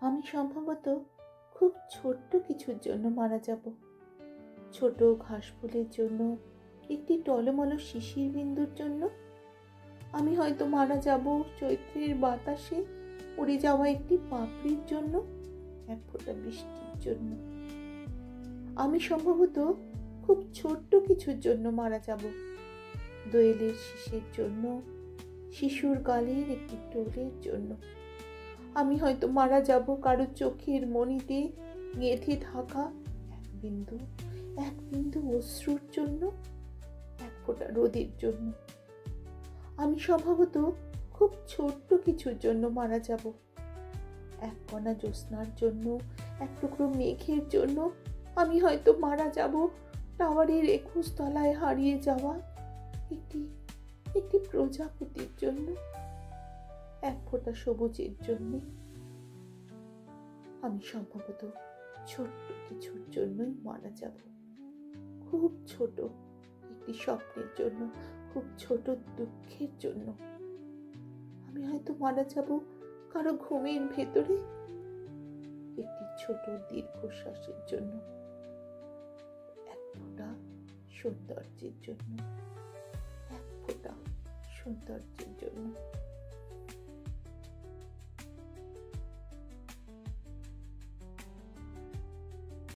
আমি সম্ভবত খুব ছোট্ট কিছুর জন্য মারা যাব। ছোট ঘাসফুলের জন্য, একটি টলমল শিশির বিন্দুর জন্য। আমি হয়তো মারা যাব চৈত্রের বাতাসে উড়ে যাওয়া একটি পাপড়ির জন্য, এক ফোঁটা বৃষ্টির জন্য। আমি সম্ভবত খুব ছোট্ট কিছুর জন্য মারা যাব। দোয়েলের শীষের জন্য, শিশুর গালের একটি টোলের জন্য। আমি হয়তো মারা যাব কারো চোখের মণিতে গেঁথে থাকা এক বিন্দু অশ্রুর জন্য, এক ফোঁটা রোদের জন্য। আমি সম্ভবত খুব ছোট্ট কিছুর জন্য মারা যাব। এক কণা জ্যোৎস্নার জন্য, এক টুকরো মেঘের জন্য। আমি হয়তো মারা যাব টাওয়ারের 21 তলায় হারিয়ে যাওয়া একটি প্রজাপতির জন্য, এক ফোঁটা সবুজের জন্য। আমি সম্ভবত ছোট্ট কিছুর জন্যই মারা যাব। খুব ছোট একটি স্বপ্নের জন্য, খুব ছোট দুঃখের জন্য। আমি হয়তো মারা যাব কারো ঘুমের ভেতরে একটি ছোট দীর্ঘশ্বাসের জন্য, এক ফোঁটা সৌন্দর্যের জন্য, এক ফোঁটা সৌন্দর্যের জন্য।